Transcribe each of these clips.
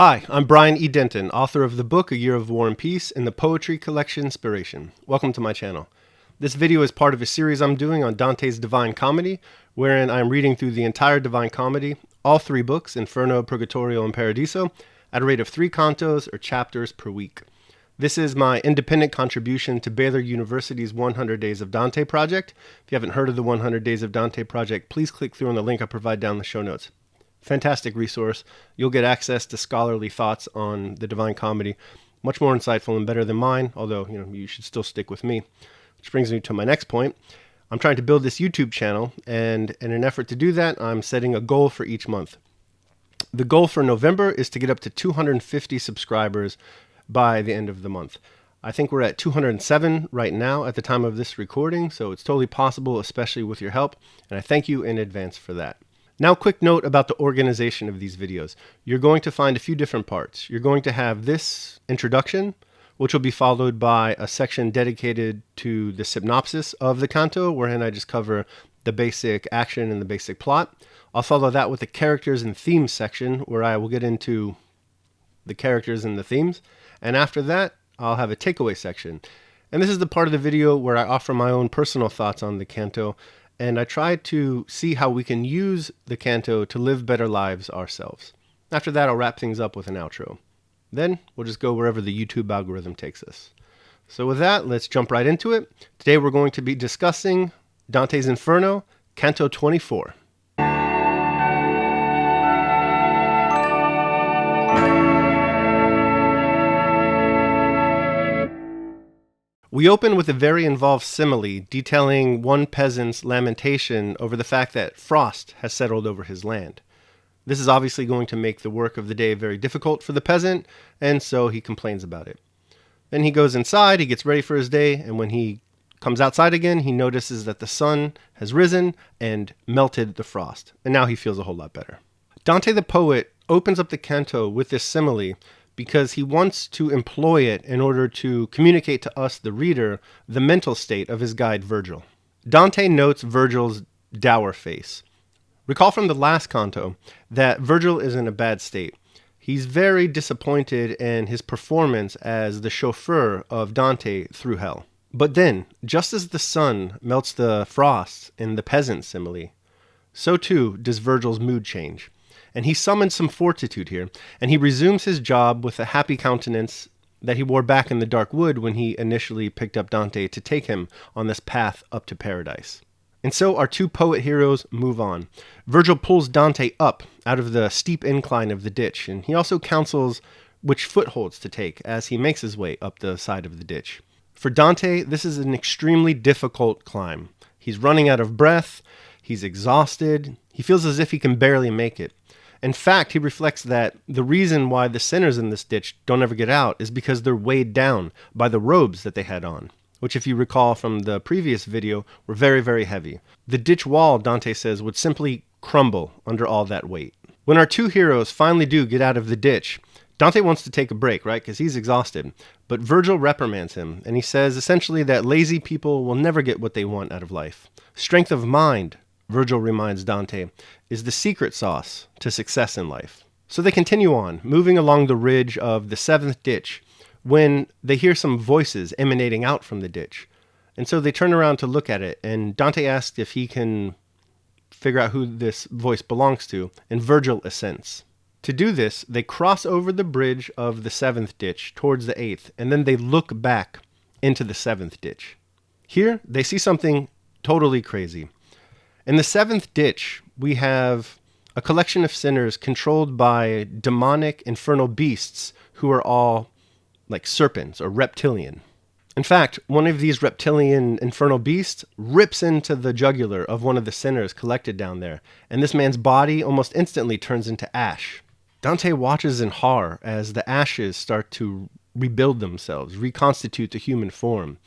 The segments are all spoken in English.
Hi, I'm Brian E. Denton, author of the book A Year of War and Peace and the poetry collection Inspiration. Welcome to my channel. This video is part of a series I'm doing on Dante's Divine Comedy, wherein I'm reading through the entire Divine Comedy, all three books, Inferno, Purgatorio, and Paradiso, at a rate of 3 cantos or chapters per week. This is my independent contribution to Baylor University's 100 Days of Dante Project. If you haven't heard of the 100 Days of Dante Project, please click through on the link I provide down in the show notes. Fantastic resource. You'll get access to scholarly thoughts on the Divine Comedy, much more insightful and better than mine, although you should still stick with me. Which brings me to my next point. I'm trying to build this YouTube channel, and in an effort to do that, I'm setting a goal for each month. The goal for November is to get up to 250 subscribers by the end of the month. I think we're at 207 right now at the time of this recording, so it's totally possible, especially with your help, and I thank you in advance for that. Now, quick note about the organization of these videos. You're going to find a few different parts. You're going to have this introduction, which will be followed by a section dedicated to the synopsis of the canto, wherein I just cover the basic action and the basic plot. I'll follow that with the characters and themes section, where I will get into the characters and the themes. And after that, I'll have a takeaway section. And this is the part of the video where I offer my own personal thoughts on the canto, and I try to see how we can use the canto to live better lives ourselves. After that, I'll wrap things up with an outro. Then we'll just go wherever the YouTube algorithm takes us. So with that, let's jump right into it. Today we're going to be discussing Dante's Inferno, Canto 24. We open with a very involved simile detailing one peasant's lamentation over the fact that frost has settled over his land. This is obviously going to make the work of the day very difficult for the peasant, and so he complains about it. Then he goes inside, he gets ready for his day, and when he comes outside again, he notices that the sun has risen and melted the frost, and now he feels a whole lot better. Dante the poet opens up the canto with this simile because he wants to employ it in order to communicate to us, the reader, the mental state of his guide Virgil. Dante notes Virgil's dour face. Recall from the last canto that Virgil is in a bad state. He's very disappointed in his performance as the chauffeur of Dante through hell. But then, just as the sun melts the frost in the peasant simile, so too does Virgil's mood change. And he summons some fortitude here, and he resumes his job with a happy countenance that he wore back in the dark wood when he initially picked up Dante to take him on this path up to paradise. And so our two poet heroes move on. Virgil pulls Dante up out of the steep incline of the ditch, and he also counsels which footholds to take as he makes his way up the side of the ditch. For Dante, this is an extremely difficult climb. He's running out of breath, he's exhausted, he feels as if he can barely make it. In fact, he reflects that the reason why the sinners in this ditch don't ever get out is because they're weighed down by the robes that they had on, which, if you recall from the previous video, were very, very heavy. The ditch wall, Dante says, would simply crumble under all that weight. When our two heroes finally do get out of the ditch, Dante wants to take a break, right, because he's exhausted. But Virgil reprimands him, and he says essentially that lazy people will never get what they want out of life. Strength of mind, Virgil reminds Dante, is the secret sauce to success in life. So they continue on, moving along the ridge of the 7th ditch, when they hear some voices emanating out from the ditch. And so they turn around to look at it, and Dante asks if he can figure out who this voice belongs to, and Virgil assents. To do this, they cross over the bridge of the 7th ditch towards the 8th, and then they look back into the 7th ditch. Here, they see something totally crazy. In the 7th ditch, we have a collection of sinners controlled by demonic infernal beasts who are all like serpents or reptilian. In fact, one of these reptilian infernal beasts rips into the jugular of one of the sinners collected down there, and this man's body almost instantly turns into ash. Dante watches in horror as the ashes start to rebuild themselves, reconstitute the human form,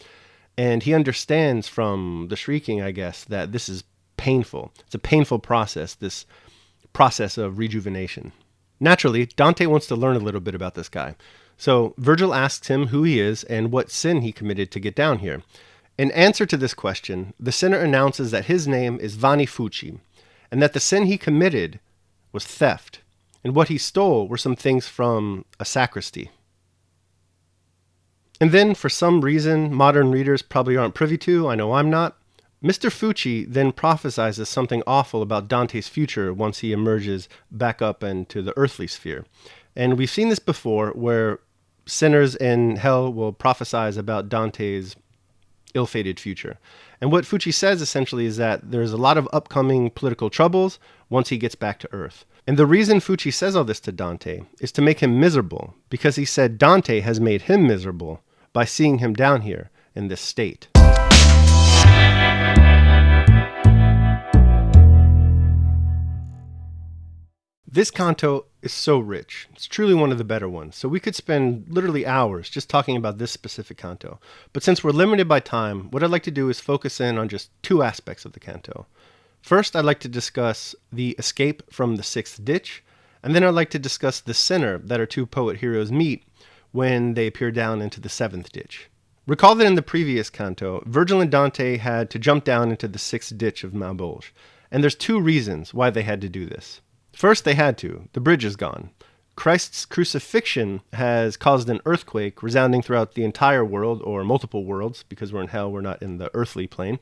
and he understands from the shrieking, I guess, that this is painful. It's a painful process, this process of rejuvenation. Naturally, Dante wants to learn a little bit about this guy. So Virgil asks him who he is and what sin he committed to get down here. In answer to this question, the sinner announces that his name is Vanni Fucci, and that the sin he committed was theft. And what he stole were some things from a sacristy. And then, for some reason modern readers probably aren't privy to, I know I'm not, Mr. Fucci then prophesizes something awful about Dante's future once he emerges back up into the earthly sphere. And we've seen this before, where sinners in hell will prophesize about Dante's ill-fated future. And what Fucci says essentially is that there's a lot of upcoming political troubles once he gets back to Earth. And the reason Fucci says all this to Dante is to make him miserable, because he said Dante has made him miserable by seeing him down here in this state. This canto is so rich. It's truly one of the better ones. So we could spend literally hours just talking about this specific canto. But since we're limited by time, what I'd like to do is focus in on just two aspects of the canto. First, I'd like to discuss the escape from the sixth ditch, and then I'd like to discuss the sinner that our two poet heroes meet when they appear down into the seventh ditch. Recall that in the previous canto, Virgil and Dante had to jump down into the sixth ditch of Maubeuge, and there's two reasons why they had to do this. First, they had to. The bridge is gone. Christ's crucifixion has caused an earthquake resounding throughout the entire world, or multiple worlds, because we're in hell, we're not in the earthly plane.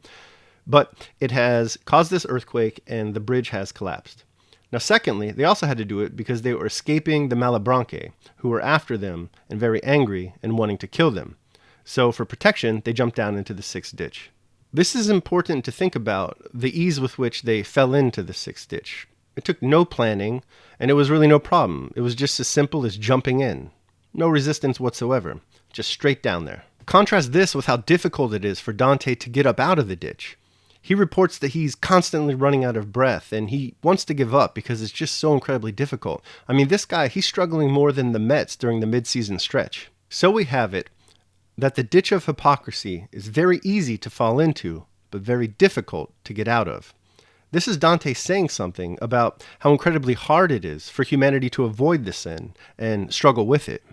But it has caused this earthquake, and the bridge has collapsed. Now, secondly, they also had to do it because they were escaping the Malebranche, who were after them and very angry and wanting to kill them. So for protection, they jumped down into the sixth ditch. This is important to think about, the ease with which they fell into the sixth ditch. It took no planning, and it was really no problem. It was just as simple as jumping in. No resistance whatsoever. Just straight down there. Contrast this with how difficult it is for Dante to get up out of the ditch. He reports that he's constantly running out of breath, and he wants to give up because it's just so incredibly difficult. I mean, this guy, he's struggling more than the Mets during the mid-season stretch. So we have it that the ditch of hypocrisy is very easy to fall into, but very difficult to get out of. This is Dante saying something about how incredibly hard it is for humanity to avoid the sin and struggle with it.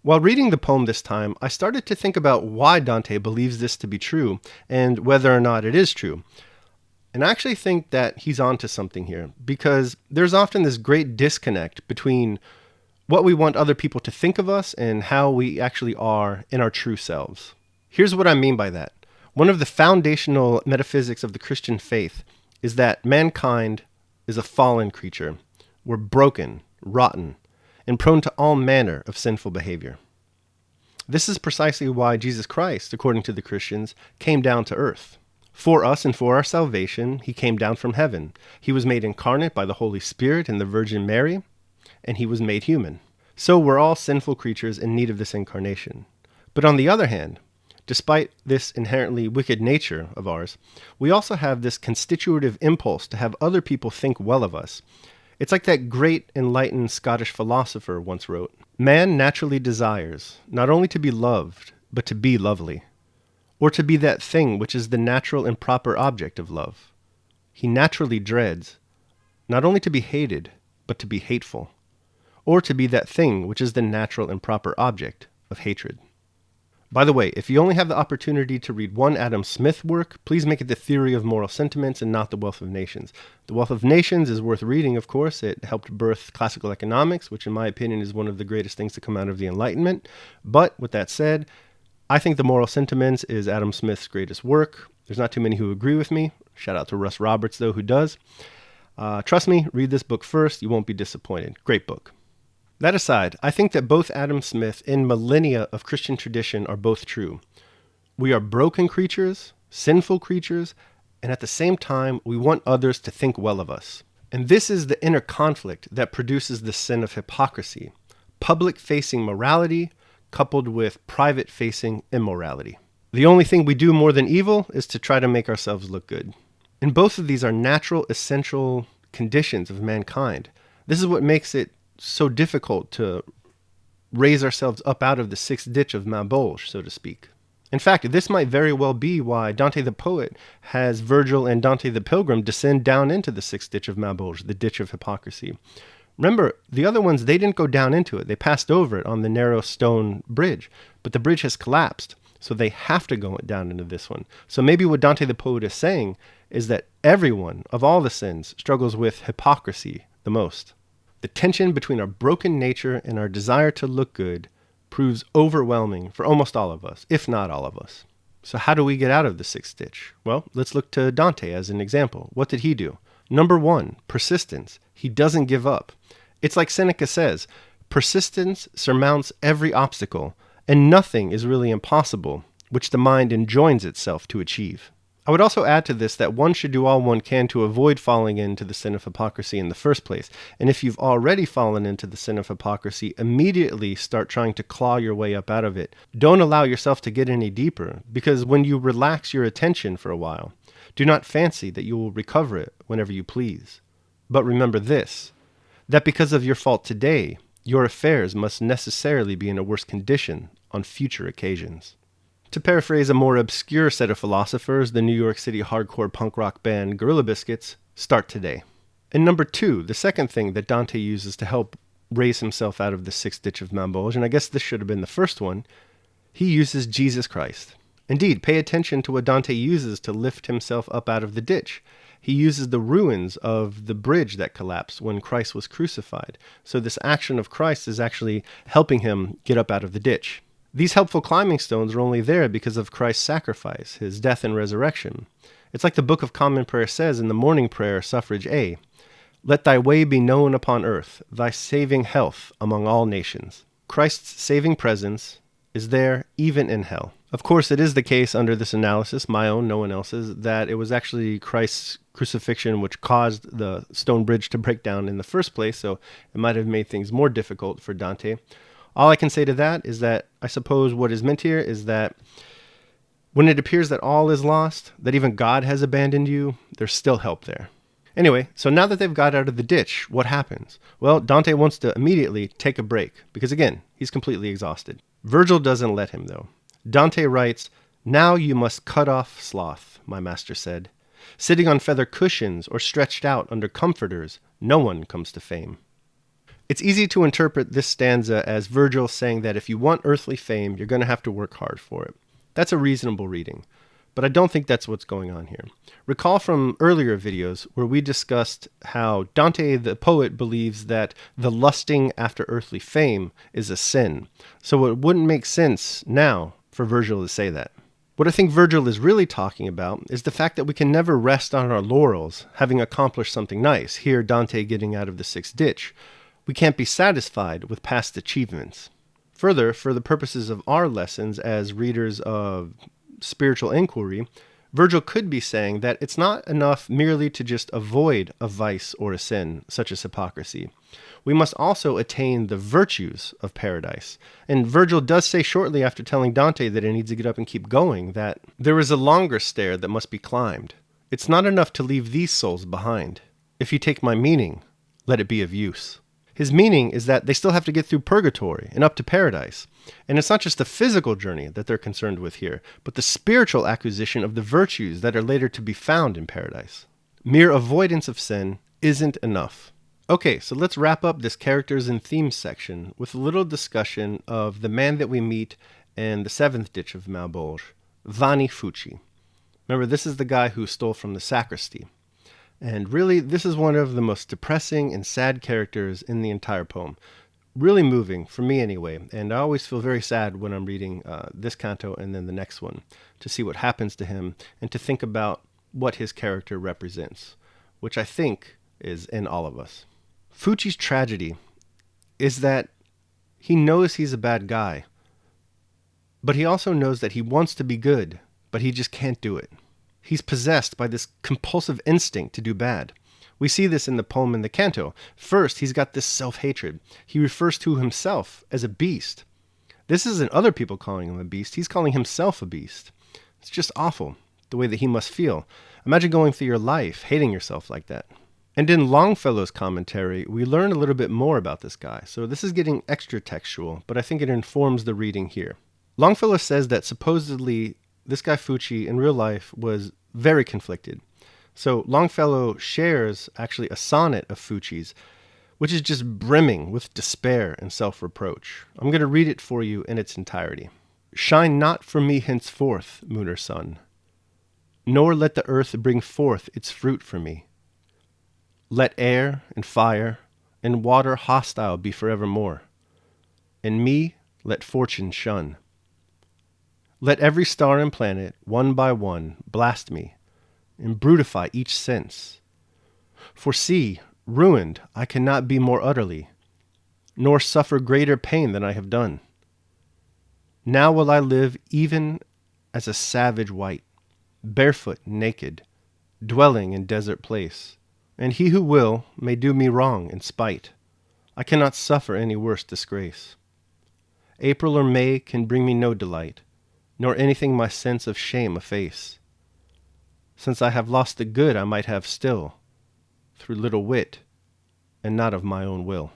While reading the poem this time, I started to think about why Dante believes this to be true and whether or not it is true. And I actually think that he's onto something here, because there's often this great disconnect between what we want other people to think of us and how we actually are in our true selves. Here's what I mean by that. One of the foundational metaphysics of the Christian faith is that mankind is a fallen creature. We're broken, rotten, and prone to all manner of sinful behavior. This is precisely why Jesus Christ, according to the Christians, came down to earth. For us and for our salvation, he came down from heaven. He was made incarnate by the Holy Spirit and the Virgin Mary, and he was made human. So we're all sinful creatures in need of this incarnation. But on the other hand, despite this inherently wicked nature of ours, we also have this constitutive impulse to have other people think well of us. It's like that great enlightened Scottish philosopher once wrote, "Man naturally desires not only to be loved, but to be lovely, or to be that thing which is the natural and proper object of love. He naturally dreads not only to be hated, but to be hateful, or to be that thing which is the natural and proper object of hatred." By the way, if you only have the opportunity to read one Adam Smith work, please make it The Theory of Moral Sentiments and not The Wealth of Nations. The Wealth of Nations is worth reading, of course. It helped birth classical economics, which in my opinion is one of the greatest things to come out of the Enlightenment. But with that said, I think The Moral Sentiments is Adam Smith's greatest work. There's not too many who agree with me. Shout out to Russ Roberts, though, who does. Trust me, read this book first. You won't be disappointed. Great book. That aside, I think that both Adam Smith and millennia of Christian tradition are both true. We are broken creatures, sinful creatures, and at the same time, we want others to think well of us. And this is the inner conflict that produces the sin of hypocrisy, public-facing morality coupled with private-facing immorality. The only thing we do more than evil is to try to make ourselves look good. And both of these are natural, essential conditions of mankind. This is what makes it so difficult to raise ourselves up out of the sixth ditch of Maubeuge, so to speak. In fact, this might very well be why Dante the poet has Virgil and Dante the pilgrim descend down into the sixth ditch of Maubeuge, the ditch of hypocrisy. Remember, the other ones, they didn't go down into it. They passed over it on the narrow stone bridge, but the bridge has collapsed, so they have to go down into this one. So maybe what Dante the poet is saying is that everyone of all the sins struggles with hypocrisy the most. The tension between our broken nature and our desire to look good proves overwhelming for almost all of us, if not all of us. So how do we get out of the sixth ditch? Well, let's look to Dante as an example. What did he do? Number one, persistence. He doesn't give up. It's like Seneca says, persistence surmounts every obstacle, and nothing is really impossible, which the mind enjoins itself to achieve. I would also add to this that one should do all one can to avoid falling into the sin of hypocrisy in the first place. And if you've already fallen into the sin of hypocrisy, immediately start trying to claw your way up out of it. Don't allow yourself to get any deeper, because when you relax your attention for a while, do not fancy that you will recover it whenever you please. But remember this, that because of your fault today, your affairs must necessarily be in a worse condition on future occasions. To paraphrase a more obscure set of philosophers, the New York City hardcore punk rock band Gorilla Biscuits, start today. And number two, the second thing that Dante uses to help raise himself out of the sixth ditch of Mabolge, and I guess this should have been the first one, he uses Jesus Christ. Indeed, pay attention to what Dante uses to lift himself up out of the ditch. He uses the ruins of the bridge that collapsed when Christ was crucified. So this action of Christ is actually helping him get up out of the ditch. These helpful climbing stones are only there because of Christ's sacrifice, his death and resurrection. It's like the Book of Common Prayer says in the morning prayer, suffrage A, "Let thy way be known upon earth, thy saving health among all nations." Christ's saving presence is there even in hell. Of course, it is the case under this analysis, my own, no one else's, that it was actually Christ's crucifixion which caused the stone bridge to break down in the first place, so it might have made things more difficult for Dante. All I can say to that is that I suppose what is meant here is that when it appears that all is lost, that even God has abandoned you, there's still help there. Anyway, so now that they've got out of the ditch, what happens? Well, Dante wants to immediately take a break because, again, he's completely exhausted. Virgil doesn't let him, though. Dante writes, "Now you must cut off sloth," my master said. "Sitting on feather cushions or stretched out under comforters, no one comes to fame." It's easy to interpret this stanza as Virgil saying that if you want earthly fame, you're going to have to work hard for it. That's a reasonable reading, but I don't think that's what's going on here. Recall from earlier videos where we discussed how Dante the poet believes that the lusting after earthly fame is a sin, so it wouldn't make sense now for Virgil to say that. What I think Virgil is really talking about is the fact that we can never rest on our laurels, having accomplished something nice, here Dante getting out of the sixth ditch. We can't be satisfied with past achievements. Further, for the purposes of our lessons as readers of spiritual inquiry, Virgil could be saying that it's not enough merely to just avoid a vice or a sin, such as hypocrisy. We must also attain the virtues of paradise. And Virgil does say shortly after telling Dante that he needs to get up and keep going, that there is a longer stair that must be climbed. It's not enough to leave these souls behind. If you take my meaning, let it be of use. His meaning is that they still have to get through purgatory and up to paradise. And it's not just the physical journey that they're concerned with here, but the spiritual acquisition of the virtues that are later to be found in paradise. Mere avoidance of sin isn't enough. Okay, so let's wrap up this characters and themes section with a little discussion of the man that we meet in the seventh ditch of Mabolge, Vanni Fucci. Remember, this is the guy who stole from the sacristy. And really, this is one of the most depressing and sad characters in the entire poem. Really moving, for me anyway, and I always feel very sad when I'm reading this canto and then the next one, to see what happens to him and to think about what his character represents, which I think is in all of us. Fucci's tragedy is that he knows he's a bad guy, but he also knows that he wants to be good, but he just can't do it. He's possessed by this compulsive instinct to do bad. We see this in the poem and the canto. First, he's got this self-hatred. He refers to himself as a beast. This isn't other people calling him a beast. He's calling himself a beast. It's just awful, the way that he must feel. Imagine going through your life hating yourself like that. And in Longfellow's commentary, we learn a little bit more about this guy. So this is getting extra textual, but I think it informs the reading here. Longfellow says that supposedly this guy Fucci in real life was very conflicted. So Longfellow shares actually a sonnet of Fucci's, which is just brimming with despair and self-reproach. I'm going to read it for you in its entirety. "Shine not for me henceforth, moon or sun, nor let the earth bring forth its fruit for me. Let air and fire and water hostile be forevermore. And me let fortune shun. Let every star and planet, one by one, blast me, and brutify each sense. For see, ruined I cannot be more utterly, nor suffer greater pain than I have done. Now will I live even as a savage wight, barefoot, naked, dwelling in desert place. And he who will may do me wrong in spite. I cannot suffer any worse disgrace. April or May can bring me no delight, nor anything my sense of shame efface. Since I have lost the good I might have still, through little wit, and not of my own will.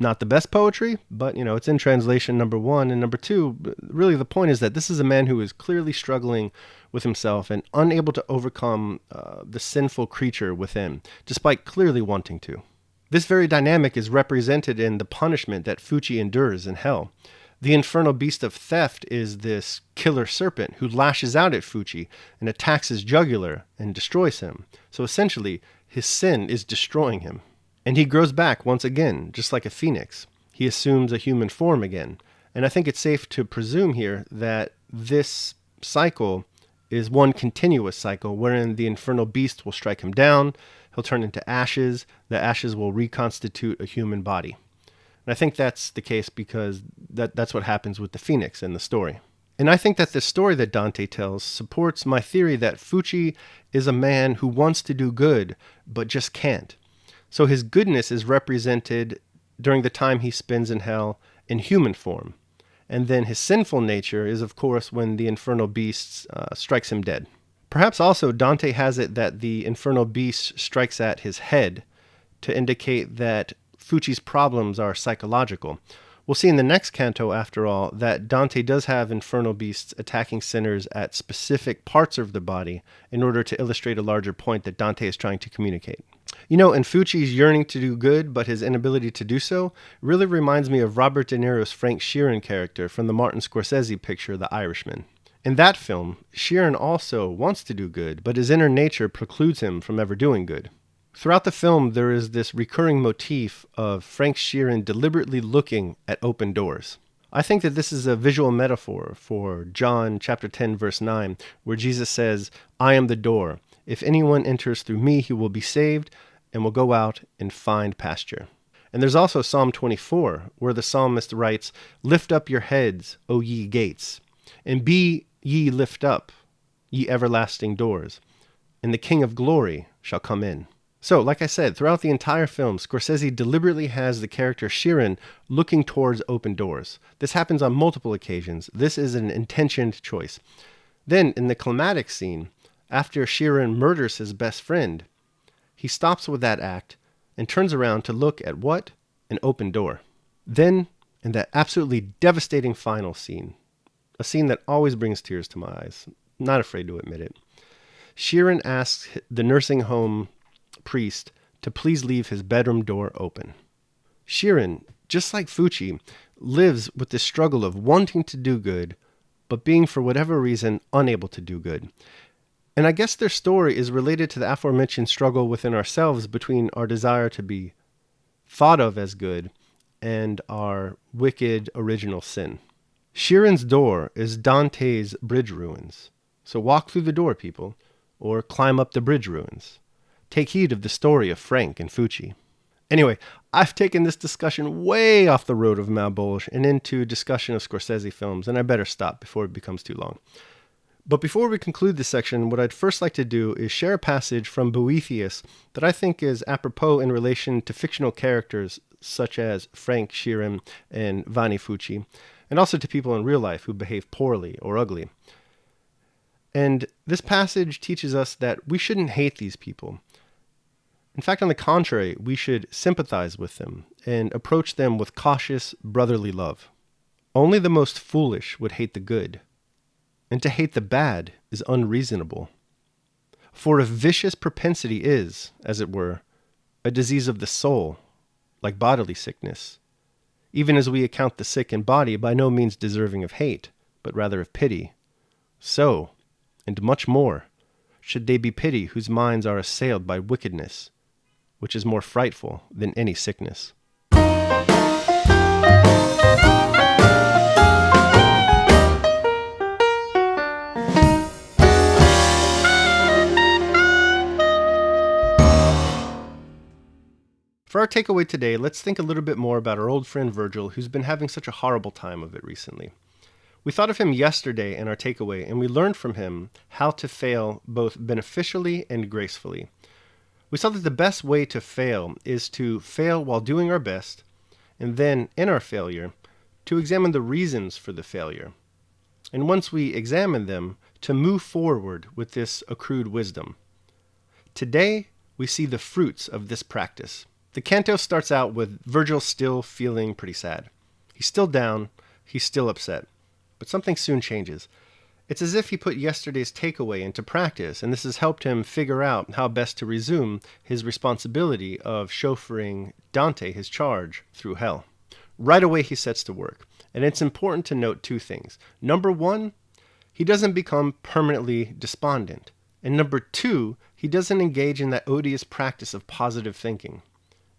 Not the best poetry, but, it's in translation, number one. And number two, really the point is that this is a man who is clearly struggling with himself and unable to overcome the sinful creature within, despite clearly wanting to. This very dynamic is represented in the punishment that Fucci endures in hell. The infernal beast of theft is this killer serpent who lashes out at Fucci and attacks his jugular and destroys him. So essentially, his sin is destroying him. And he grows back once again, just like a phoenix. He assumes a human form again. And I think it's safe to presume here that this cycle is one continuous cycle wherein the infernal beast will strike him down, he'll turn into ashes, the ashes will reconstitute a human body. And I think that's the case because that's what happens with the phoenix in the story. And I think that the story that Dante tells supports my theory that Fucci is a man who wants to do good, but just can't. So his goodness is represented during the time he spends in hell in human form. And then his sinful nature is, of course, when the infernal beast strikes him dead. Perhaps also Dante has it that the infernal beast strikes at his head to indicate that Fucci's problems are psychological. We'll see in the next canto, after all, that Dante does have infernal beasts attacking sinners at specific parts of the body in order to illustrate a larger point that Dante is trying to communicate. And Fucci's yearning to do good, but his inability to do so, really reminds me of Robert De Niro's Frank Sheeran character from the Martin Scorsese picture, The Irishman. In that film, Sheeran also wants to do good, but his inner nature precludes him from ever doing good. Throughout the film, there is this recurring motif of Frank Sheeran deliberately looking at open doors. I think that this is a visual metaphor for John chapter 10, verse 9, where Jesus says, "I am the door. If anyone enters through me, he will be saved and will go out and find pasture." And there's also Psalm 24, where the psalmist writes, "Lift up your heads, O ye gates, and be ye lift up, ye everlasting doors, and the King of glory shall come in." So, like I said, throughout the entire film, Scorsese deliberately has the character Sheeran looking towards open doors. This happens on multiple occasions. This is an intentioned choice. Then, in the climactic scene, after Sheeran murders his best friend, he stops with that act and turns around to look at what? An open door. Then, in that absolutely devastating final scene, a scene that always brings tears to my eyes, not afraid to admit it, Sheeran asks the nursing home priest to please leave his bedroom door open. Sheeran, just like Fucci, lives with this struggle of wanting to do good, but being for whatever reason unable to do good. And I guess their story is related to the aforementioned struggle within ourselves between our desire to be thought of as good and our wicked original sin. Sheeran's door is Dante's bridge ruins. So walk through the door, people, or climb up the bridge ruins. Take heed of the story of Frank and Fucci. Anyway, I've taken this discussion way off the road of Malbolge and into discussion of Scorsese films, and I better stop before it becomes too long. But before we conclude this section, what I'd first like to do is share a passage from Boethius that I think is apropos in relation to fictional characters such as Frank Sheeran and Vanni Fucci, and also to people in real life who behave poorly or ugly. And this passage teaches us that we shouldn't hate these people. In fact, on the contrary, we should sympathize with them and approach them with cautious, brotherly love. Only the most foolish would hate the good, and to hate the bad is unreasonable. For a vicious propensity is, as it were, a disease of the soul, like bodily sickness, even as we account the sick in body by no means deserving of hate, but rather of pity. So, and much more, should they be pity whose minds are assailed by wickedness, which is more frightful than any sickness. For our takeaway today, let's think a little bit more about our old friend Virgil, who's been having such a horrible time of it recently. We thought of him yesterday in our takeaway, and we learned from him how to fail both beneficially and gracefully. We saw that the best way to fail is to fail while doing our best, and then, in our failure, to examine the reasons for the failure. And once we examine them, to move forward with this accrued wisdom. Today, we see the fruits of this practice. The canto starts out with Virgil still feeling pretty sad. He's still down, he's still upset. But something soon changes. It's as if he put yesterday's takeaway into practice, and this has helped him figure out how best to resume his responsibility of chauffeuring Dante, his charge, through hell. Right away he sets to work, and it's important to note two things. Number one, he doesn't become permanently despondent. And number two, he doesn't engage in that odious practice of positive thinking.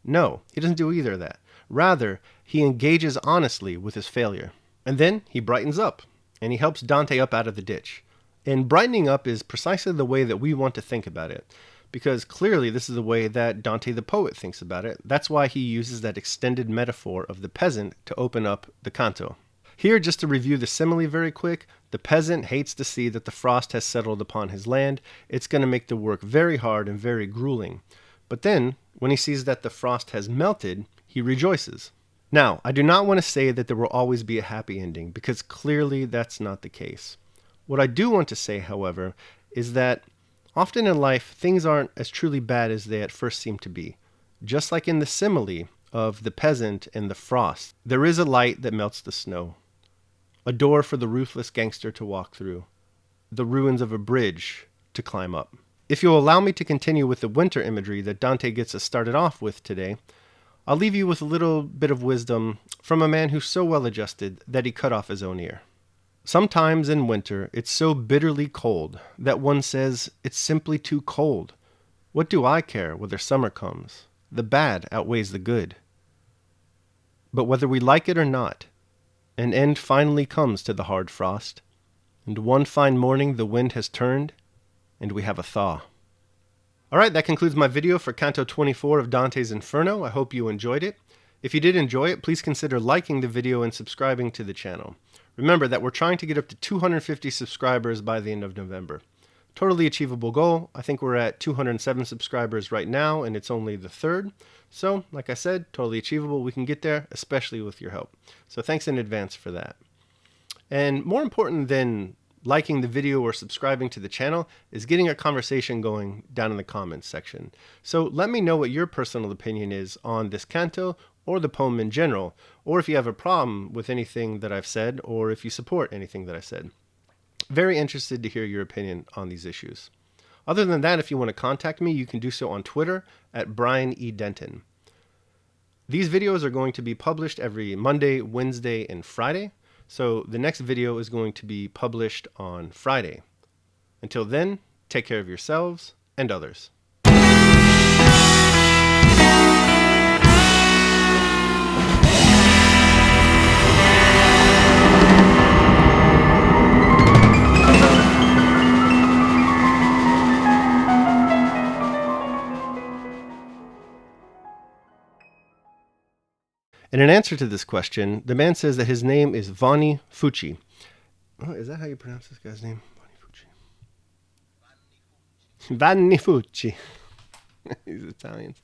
No, he doesn't do either of that. Rather, he engages honestly with his failure. And then he brightens up, and he helps Dante up out of the ditch. And brightening up is precisely the way that we want to think about it, because clearly this is the way that Dante the poet thinks about it. That's why he uses that extended metaphor of the peasant to open up the canto. Here, just to review the simile very quick, the peasant hates to see that the frost has settled upon his land. It's going to make the work very hard and very grueling. But then, when he sees that the frost has melted, he rejoices. Now, I do not want to say that there will always be a happy ending, because clearly that's not the case. What I do want to say, however, is that often in life, things aren't as truly bad as they at first seem to be. Just like in the simile of the peasant and the frost, there is a light that melts the snow, a door for the ruthless gangster to walk through, the ruins of a bridge to climb up. If you'll allow me to continue with the winter imagery that Dante gets us started off with today, I'll leave you with a little bit of wisdom from a man who's so well adjusted that he cut off his own ear. Sometimes in winter, it's so bitterly cold that one says, it's simply too cold. What do I care whether summer comes? The bad outweighs the good. But whether we like it or not, an end finally comes to the hard frost, and one fine morning the wind has turned, and we have a thaw. Alright, that concludes my video for Canto 24 of Dante's Inferno. I hope you enjoyed it. If you did enjoy it, please consider liking the video and subscribing to the channel. Remember that we're trying to get up to 250 subscribers by the end of November. Totally achievable goal. I think we're at 207 subscribers right now, and it's only the 3rd. So, like I said, totally achievable. We can get there, especially with your help. So thanks in advance for that. And more important than liking the video or subscribing to the channel is getting a conversation going down in the comments section. So let me know what your personal opinion is on this canto or the poem in general, or if you have a problem with anything that I've said, or if you support anything that I said. Very interested to hear your opinion on these issues. Other than that, if you want to contact me, you can do so on Twitter at Brian E. Denton. These videos are going to be published every Monday, Wednesday, and Friday. So the next video is going to be published on Friday. Until then, take care of yourselves and others. In an answer to this question, the man says that his name is Vanni Fucci. Oh, is that how you pronounce this guy's name? Vanni Fucci. Vanni Fucci. He's Italian.